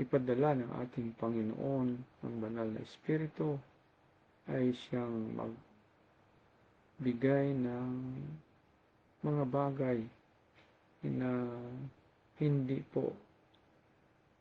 ipadala ng ating Panginoon ang banal na Espiritu ay siyang magbigay ng mga bagay na hindi po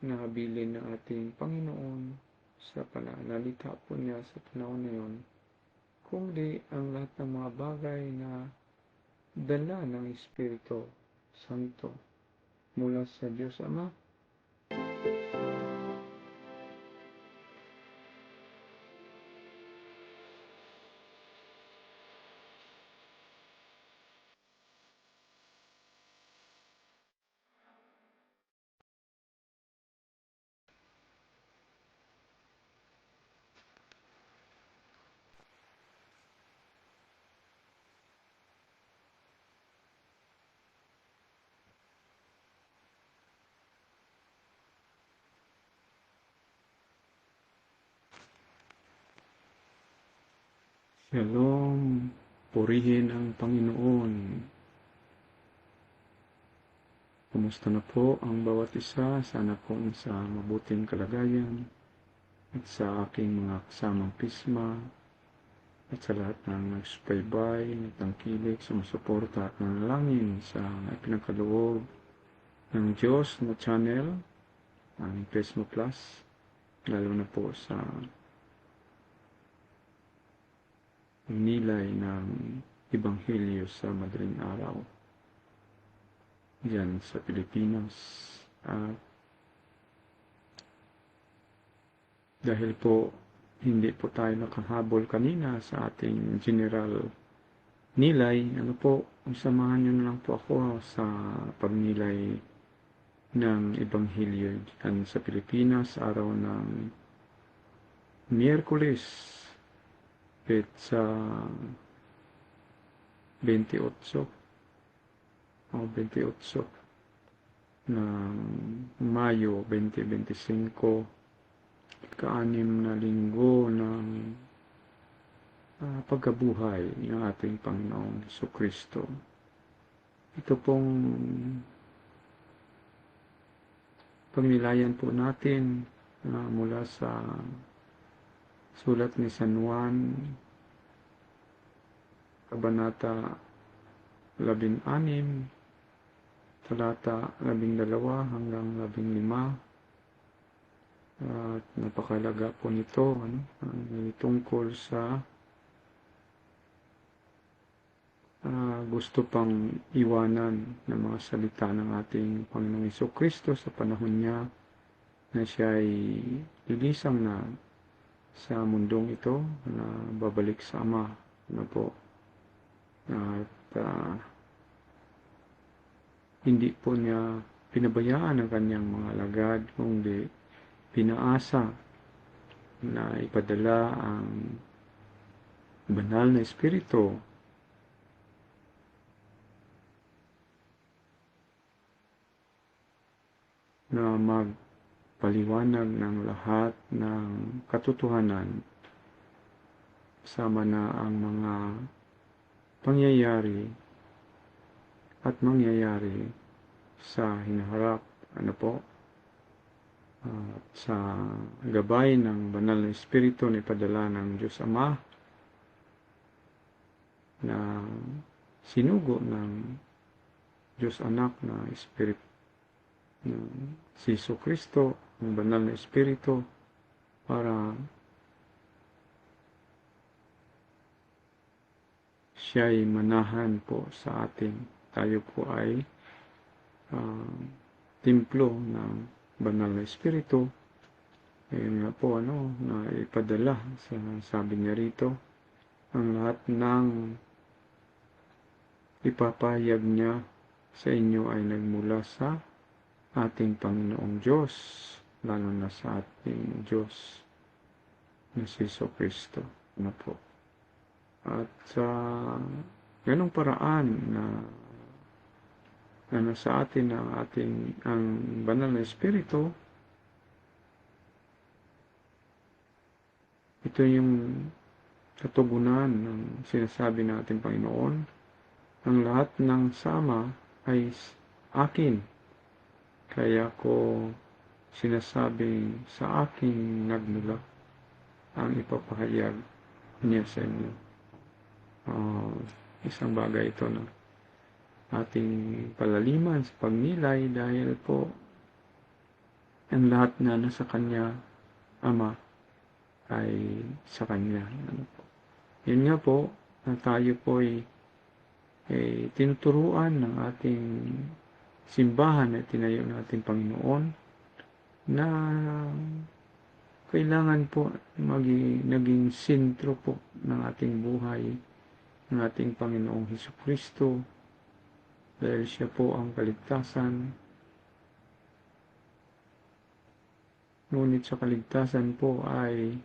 nahabilin ng ating Panginoon sa pananalita po niya sa panahon na yun, kundi ang lahat ng mga bagay na dala ng Espiritu Santo mula sa Diyos Ama. Shalom, purihin ang Panginoon. Kumusta na po ang bawat isa? Sana po sa mabuting kalagayan at sa aking mga kasamang pisma at sa lahat ng nagsubaybay, nagtangkilik, sumusuporta at nanalangin sa ipinagkaloob ng Diyos na channel, ang Pismo Plus, lalo na po sa nilay ng Ebanghelyo sa madaling araw diyan sa Pilipinas. At dahil po hindi po tayo nakahabol kanina sa ating general nilay, samahan nyo na lang po ako sa pagnilay ng Ebanghelyo diyan sa Pilipinas, araw ng Miyerkules, sa 28 ng Mayo 2025, ka-6 na linggo ng pagkabuhay ng ating Panginoong Jesucristo. Ito pong pagnilayan po natin mula sa sulat ni San Juan, Kabanata 16, talata 12 hanggang 15. At napakalaga po nito, tungkol sa gusto pang iwanan ng mga salita ng ating Panginoong Jesucristo sa panahon niya na siya ay lilisang na sa mundong ito, na babalik sa Ama. At hindi po niya pinabayaan ang kanyang mga alagad, kundi pinaasa na ipadala ang banal na Espiritu na magpaliwanag ng lahat ng katotohanan, kasama na ang mga pangyayari at mangyayari sa hinaharap, sa gabay ng banal na Espiritu na ipadala ng Diyos Ama, na sinugo ng Diyos Anak na Espiritu, si Jesucristo, ang banal na Espiritu, para siya'y manahan po sa atin. Tayo po ay templo ng banal na Espiritu. Ayun nga po, na ipadala, sabi niya rito, ang lahat ng ipapahayag niya sa inyo ay nagmula sa ating Panginoong Diyos, lalo na sa ating Diyos na si Jesucristo. At sa ganong paraan na sa atin ang banal na Espiritu, ito yung katugunan ng sinasabi ng ating Panginoon, ang lahat ng sama ay akin, kaya ko sinasabing sa aking nagmula ang ipapahayag niya sa inyo. Isang bagay ito na ating palaliman sa pagnilay dahil po ang lahat na nasa Kanya, Ama, ay sa Kanya. Yun nga po, na tayo po ay tinuturuan ng ating simbahan na tinayo ng ating Panginoon na kailangan po naging sentro po ng ating buhay ng ating Panginoong Hesukristo dahil siya po ang kaligtasan. Ngunit sa kaligtasan po ay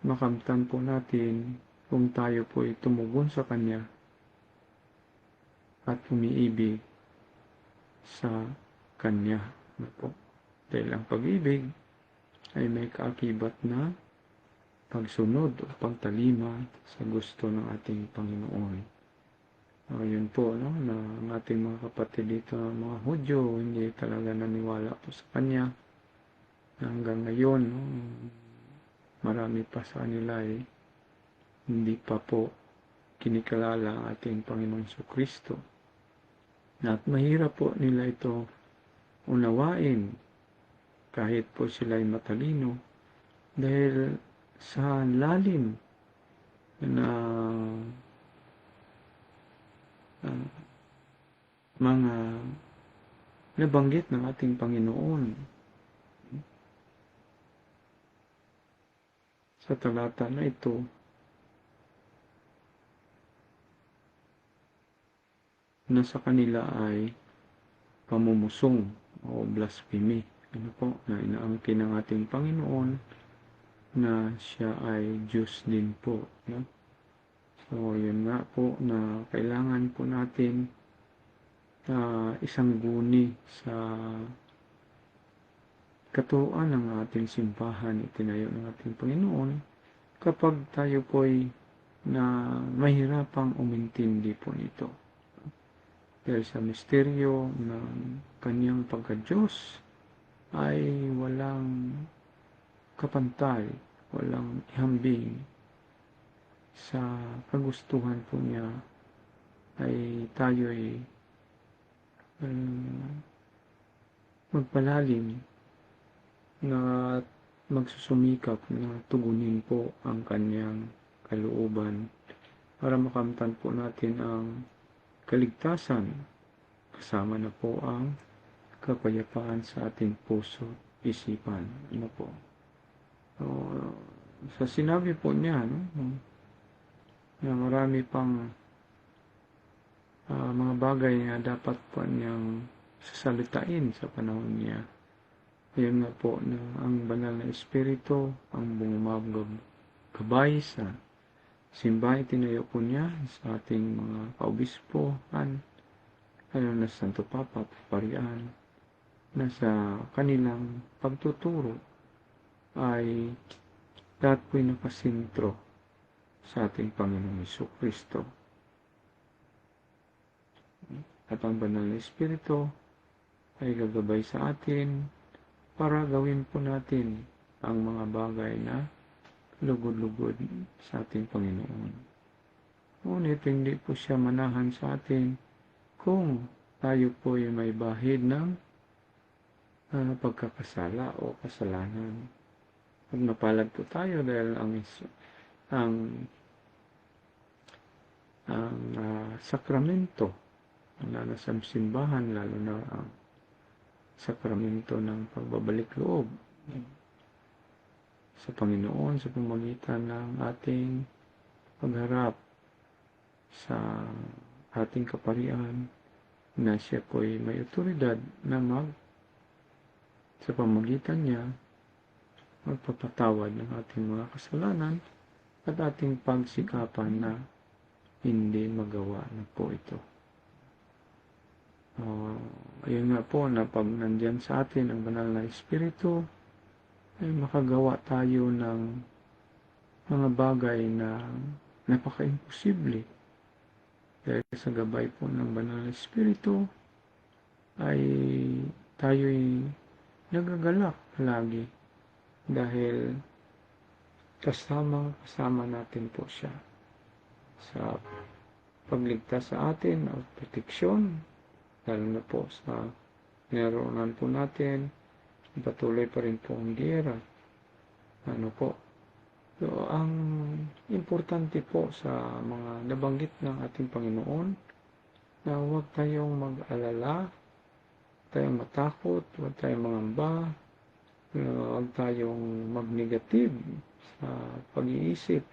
makamtan po natin kung tayo po ay tumugon sa Kanya at umiibig sa Kanya. Dahil ang pag-ibig ay may kaakibat na pagsunod o pagtalima sa gusto ng ating Panginoon. Yun po, no, na ang ating mga kapatid dito, mga Hudyo, hindi talaga naniwala po sa Kanya. Hanggang ngayon, no, marami pa sa kanila ay hindi pa po kinikalala ang ating Panginoong Jesucristo. At mahirap po nila ito unawain kahit po sila ay matalino dahil sa lalim na mga nabanggit ng ating Panginoon sa talata na ito, na sa kanila ay pamumusong o blasphemy. Ano po, na inaangkin ng ating Panginoon na siya ay Diyos din po. No? So, yun nga po na kailangan po natin isang guni sa katuruan ng ating simbahan itinayo ng ating Panginoon kapag tayo po ay na mahirapang umintindi po nito. Dahil sa misteryo ng Kanyang pagka-Diyos ay walang kapantay, walang ihambing sa kagustuhan po niya ay tayo'y magpalalim na magsusumikap na tugunin po ang Kanyang kalooban para makamtan po natin ang kaligtasan, kasama na po ang kapayapaan sa ating puso, isipan. Ano po? So, sa sinabi po niya, no, na marami pang mga bagay na dapat po niyang sasalitain sa panahon niya. Ayun nga po na ang banal na Espiritu ang bumagabay sa simbahan tinayo po niya sa ating mga kaobispohan, lalo na sa Santo Papa, Parian, na sa kanilang pagtuturo ay lahat po'y nakasintro sa ating Panginoong Jesucristo. At ang banal na Espiritu ay gagabay sa atin para gawin po natin ang mga bagay na lugod-lugod sa ating Panginoon. Ngunit hindi po siya manahan sa atin kung tayo po ay may bahid ng pagkakasala o kasalanan. At mapalad po tayo dahil ang sakramento na nasa simbahan, lalo na ang sakramento ng pagbabalik loob sa Panginoon sa pamamagitan ng ating pagharap sa ating kaparian na siya po ay may otoridad na sa pamamagitan niya magpapatawad ng ating mga kasalanan at ating pagsikapan na hindi magawa na po ito. Ayun nga po na pag nandyan sa atin ang banal na Espiritu ay makagawa tayo ng mga bagay na napaka-imposible. Dahil sa gabay po ng banal na Espiritu ay tayo'y nagagalak lagi dahil kasama natin po siya sa pagligtas sa atin o proteksyon, lalo na po sa naroonan po natin, patuloy pa rin po ang giyera. So, ang importante po sa mga nabanggit ng ating Panginoon na huwag tayong mag-alala, huwag tayong matakot, huwag tayong mangamba, huwag tayong mag-negative sa pag-iisip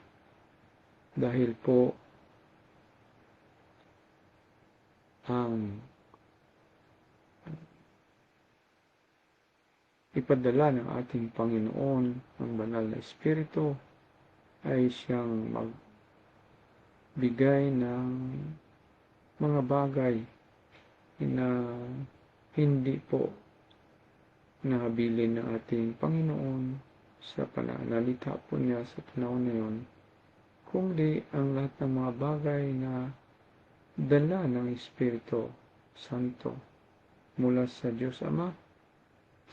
dahil po ang ipadala ng ating Panginoon ang banal na Espiritu ay siyang magbigay ng mga bagay na hindi po nahabilin ng ating Panginoon sa pananalita po niya sa panahon na yun, kundi ang lahat ng mga bagay na dala ng Espiritu Santo mula sa Diyos Ama,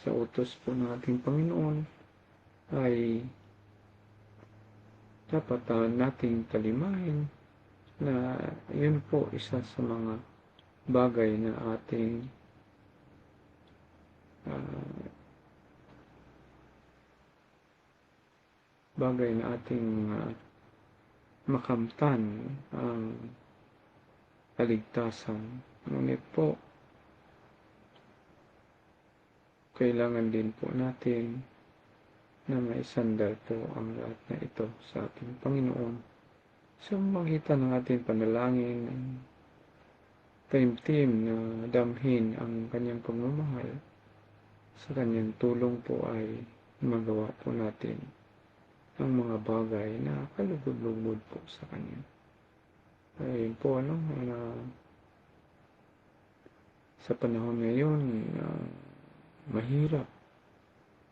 sa utos po ng ating Panginoon, ay dapat nating talimahin na yun po isa sa mga bagay na ating makamtan ang kaligtasan. Ngunit po, kailangan din po natin na maisandal po ang lahat na ito sa ating Panginoon sa magitan ng ating panalangin, taimtim na damhin ang kanyang pagmamahal. Sa kanyang tulong po ay magawa po natin ang mga bagay na kalugod-lugod po sa kanya. Ayun po, sa panahon ngayon, mahirap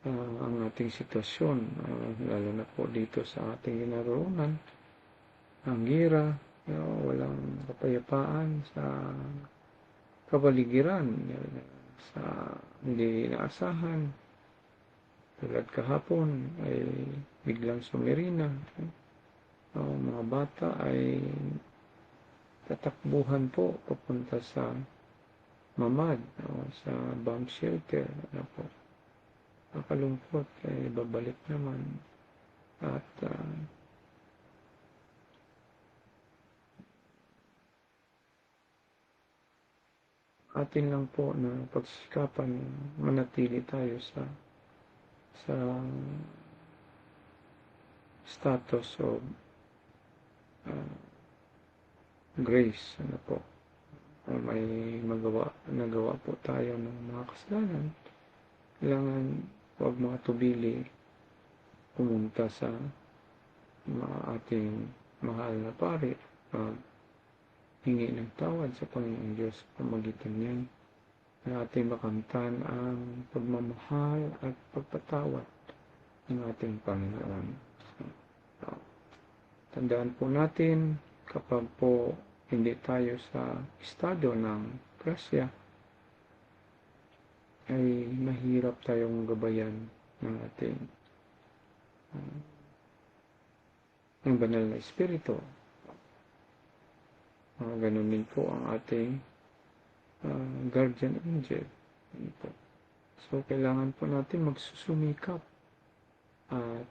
ang ating sitwasyon, lalo na po dito sa ating ginaroonan, ang gira, walang kapayapaan sa kapaligiran, sa hindi inaasahan. Tulad kahapon ay biglang sumirina, mga bata ay tatakbuhan po papunta sa mamad o sa bomb shelter. Nakalungkot, babalik naman. At atin lang po na pagsikapan manatili tayo sa status of grace. May nagawa po tayo ng mga kasalanan, kailangan huwag mga tubili pumunta sa ating mahal na pari, hingi ng tawad sa Panginoong Diyos pamagitan niyan na ating makamtan ang pagmamahal at pagpatawad ng ating Panginoon. So, tandaan po natin, kapag po hindi tayo sa estado ng grasya, ay mahirap tayong gabayan ng ating ng banal na Espiritu. Ganun din po ang ating guardian angel. So, kailangan po natin magsusumikap at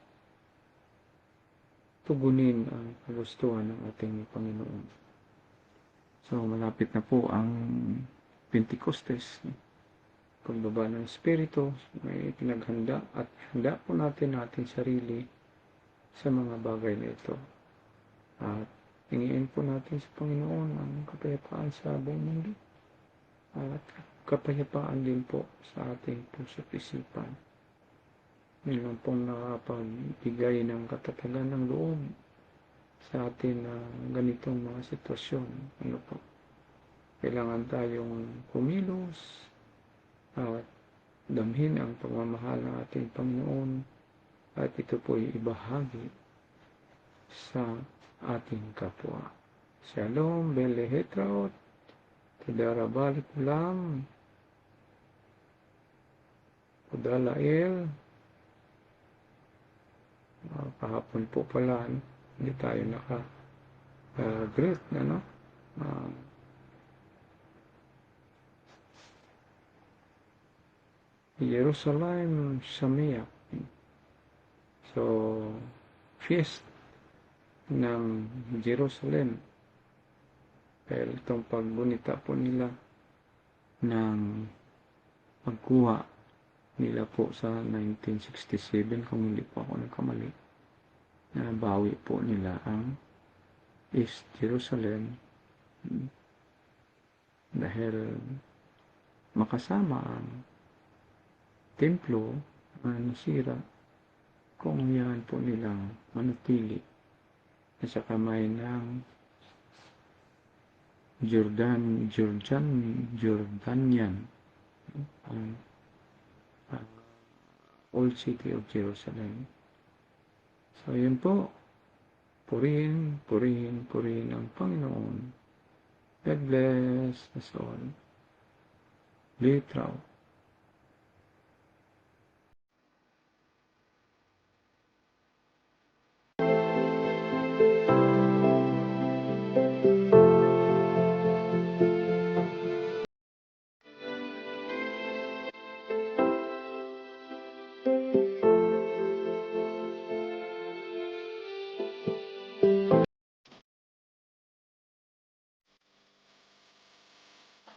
tugunin ang kagustuhan ng ating Panginoon. So, malapit na po ang Pentecostes. Pagbaba ng Espiritu, may pinaghanda at handa po natin ating sarili sa mga bagay na ito. At hingiin po natin sa Panginoon ang kapayapaan sa buong mundo at kapayapaan din po sa ating puso't isipan. Yun lang pong nakapagbigay ng katatagan ng loob sa atin na ganitong mga sitwasyon. Kailangan tayong kumilos at damhin ang pagmamahal ng ating Panginoon at ito po'y ibahagi sa ating kapwa. Shalom, Belehetraot, Tidara Balik Ulam, Dalail, kahapon po pala, hindi tayo naka-greet, ano? Jerusalem Samia. So, feast ng Jerusalem. Dahil itong paggunita po nila ng pagkuha nila po sa 1967, kung hindi po ako nagkamali, na bawi po nila ang East Jerusalem dahil makasama ang templo na nasira kung yan po nilang manatili sa kamay ng Jordanian, ang Old City of Jerusalem. So yun po, purihin ang Panginoon. God bless us all. Litraw.